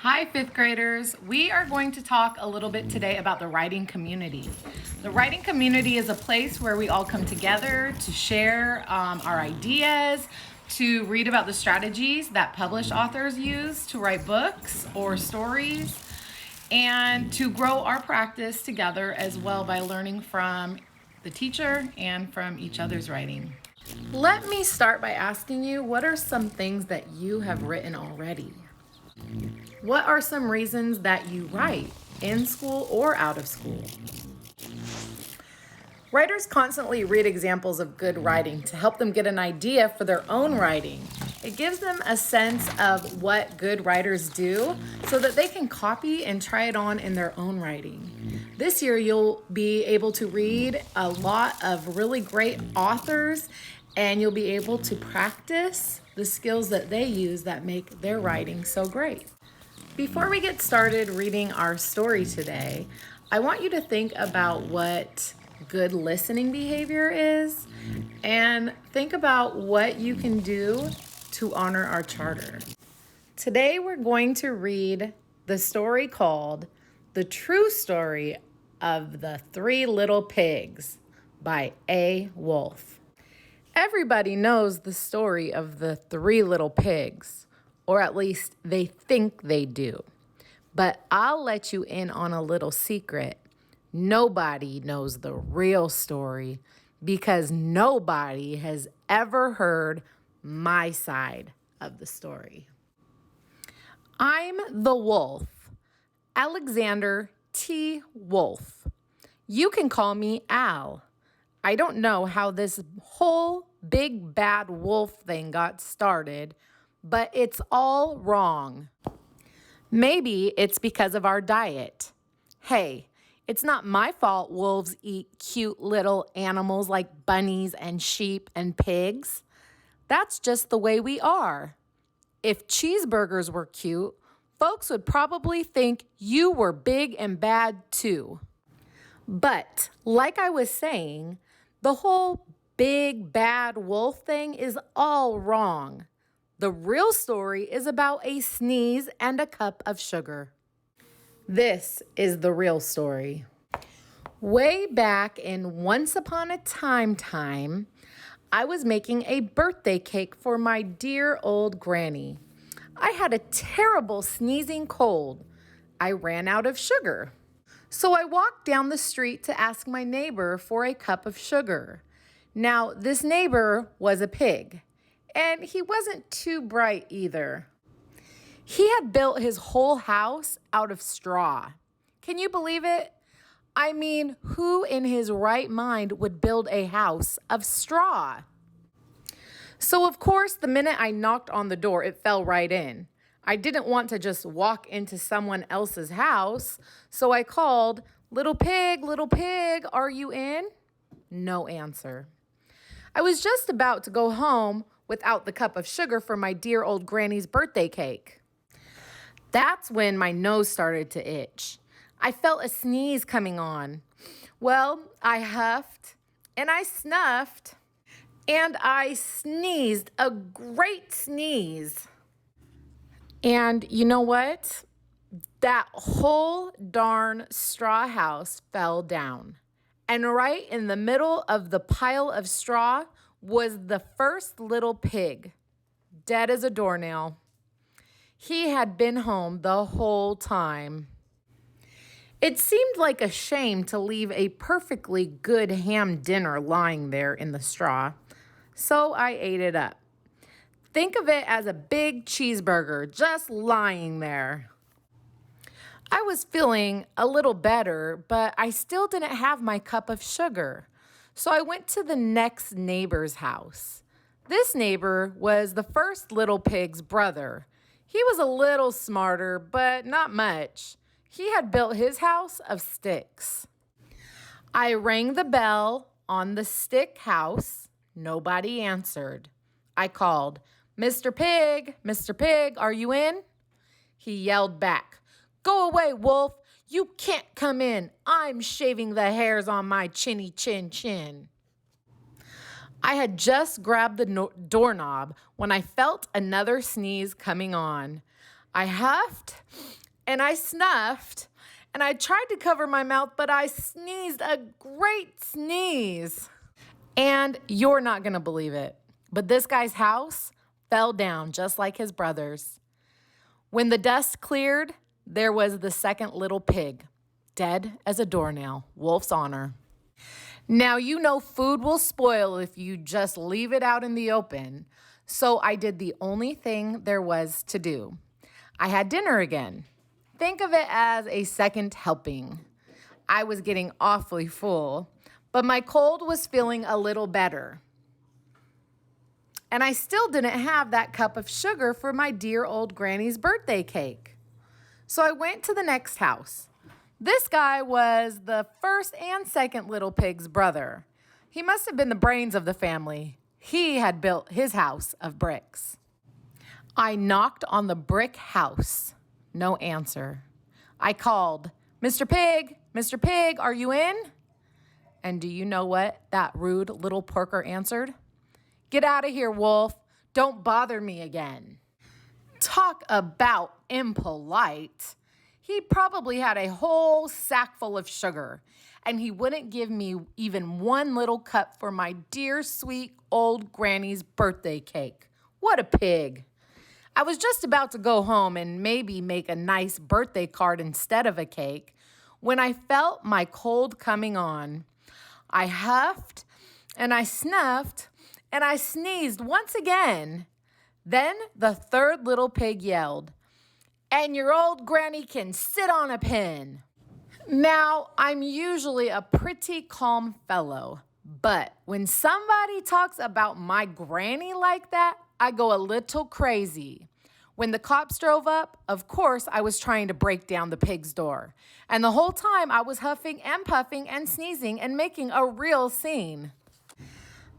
Hi, fifth graders. We are going to talk a little bit today about the writing community. The writing community is a place where we all come together to share our ideas, to read about the strategies that published authors use to write books or stories, and to grow our practice together as well by learning from the teacher and from each other's writing. Let me start by asking you, what are some things that you have written already? What are some reasons that you write in school or out of school? Writers constantly read examples of good writing to help them get an idea for their own writing. It gives them a sense of what good writers do so that they can copy and try it on in their own writing. This year, you'll be able to read a lot of really great authors, and you'll be able to practice the skills that they use that make their writing so great. Before we get started reading our story today, I want you to think about what good listening behavior is and think about what you can do to honor our charter. Today we're going to read the story called The True Story of the Three Little Pigs by A. Wolf. Everybody knows the story of the three little pigs, or at least they think they do. But I'll let you in on a little secret. Nobody knows the real story because nobody has ever heard my side of the story. I'm the wolf, Alexander T. Wolf. You can call me Al. I don't know how this whole big bad wolf thing got started, but it's all wrong. Maybe it's because of our diet. Hey, it's not my fault wolves eat cute little animals like bunnies and sheep and pigs. That's just the way we are. If cheeseburgers were cute, folks would probably think you were big and bad too. But like I was saying, the whole big bad wolf thing is all wrong. The real story is about a sneeze and a cup of sugar. This is the real story. Way back in Once Upon a Time, I was making a birthday cake for my dear old granny. I had a terrible sneezing cold. I ran out of sugar. So I walked down the street to ask my neighbor for a cup of sugar. Now, this neighbor was a pig, and he wasn't too bright either. He had built his whole house out of straw. Can you believe it? I mean, who in his right mind would build a house of straw? So, of course, the minute I knocked on the door, it fell right in. I didn't want to just walk into someone else's house, so I called, little pig, are you in?" No answer. I was just about to go home without the cup of sugar for my dear old granny's birthday cake. That's when my nose started to itch. I felt a sneeze coming on. Well, I huffed and I snuffed and I sneezed a great sneeze. And you know what? That whole darn straw house fell down. And right in the middle of the pile of straw was the first little pig, dead as a doornail. He had been home the whole time. It seemed like a shame to leave a perfectly good ham dinner lying there in the straw, so I ate it up. Think of it as a big cheeseburger just lying there. I was feeling a little better, but I still didn't have my cup of sugar. So I went to the next neighbor's house. This neighbor was the first little pig's brother. He was a little smarter, but not much. He had built his house of sticks. I rang the bell on the stick house. Nobody answered. I called, Mr. Pig, are you in?" He yelled back, "Go away, wolf. You can't come in. I'm shaving the hairs on my chinny chin. I had just grabbed the doorknob when I felt another sneeze coming on. I huffed and I snuffed and I tried to cover my mouth, but I sneezed a great sneeze. And you're not going to believe it, but this guy's house fell down just like his brother's. When the dust cleared, there was the second little pig, dead as a doornail, Wolf's honor. Now, you know food will spoil if you just leave it out in the open, so I did the only thing there was to do. I had dinner again. Think of it as a second helping. I was getting awfully full, but my cold was feeling a little better. And I still didn't have that cup of sugar for my dear old granny's birthday cake. So I went to the next house. This guy was the first and second little pig's brother. He must have been the brains of the family. He had built his house of bricks. I knocked on the brick house. No answer. I called, "Mr. Pig, Mr. Pig, are you in?" And do you know what that rude little porker answered? "Get out of here, Wolf. Don't bother me again." Talk about impolite. He probably had a whole sack full of sugar, and he wouldn't give me even one little cup for my dear, sweet old granny's birthday cake. What a pig. I was just about to go home and maybe make a nice birthday card instead of a cake when I felt my cold coming on. I huffed and I snuffed and I sneezed once again. Then the third little pig yelled, "And your old granny can sit on a pin." Now, I'm usually a pretty calm fellow, but when somebody talks about my granny like that, I go a little crazy. When the cops drove up, of course, I was trying to break down the pig's door. And the whole time I was huffing and puffing and sneezing and making a real scene.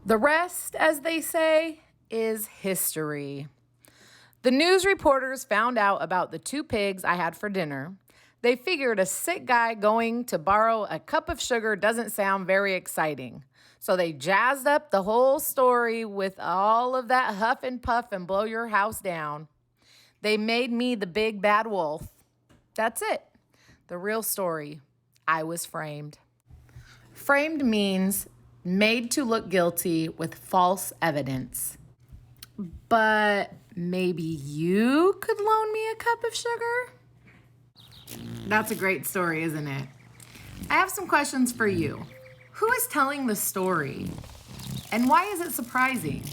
The rest, as they say, is history. The news reporters found out about the two pigs I had for dinner. They figured a sick guy going to borrow a cup of sugar doesn't sound very exciting. So they jazzed up the whole story with all of that huff and puff and blow your house down. They made me the big bad wolf. That's it. The real story. I was framed. Framed means made to look guilty with false evidence. But maybe you could loan me a cup of sugar? That's a great story, isn't it? I have some questions for you. Who is telling the story? And why is it surprising?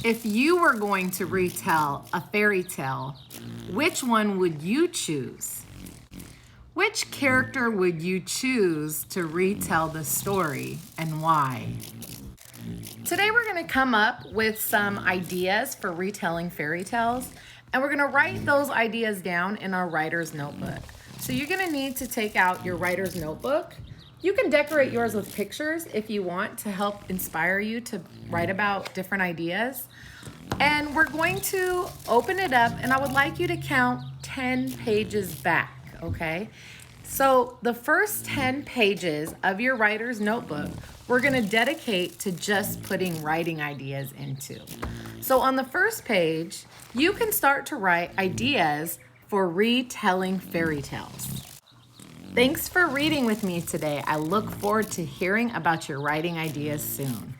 If you were going to retell a fairy tale, which one would you choose? Which character would you choose to retell the story and why? Today we're going to come up with some ideas for retelling fairy tales, and we're going to write those ideas down in our writer's notebook. So you're going to need to take out your writer's notebook. You can decorate yours with pictures if you want to help inspire you to write about different ideas. And we're going to open it up, and I would like you to count 10 pages back, okay? So the first 10 pages of your writer's notebook, we're going to dedicate to just putting writing ideas into. So on the first page, you can start to write ideas for retelling fairy tales. Thanks for reading with me today. I look forward to hearing about your writing ideas soon.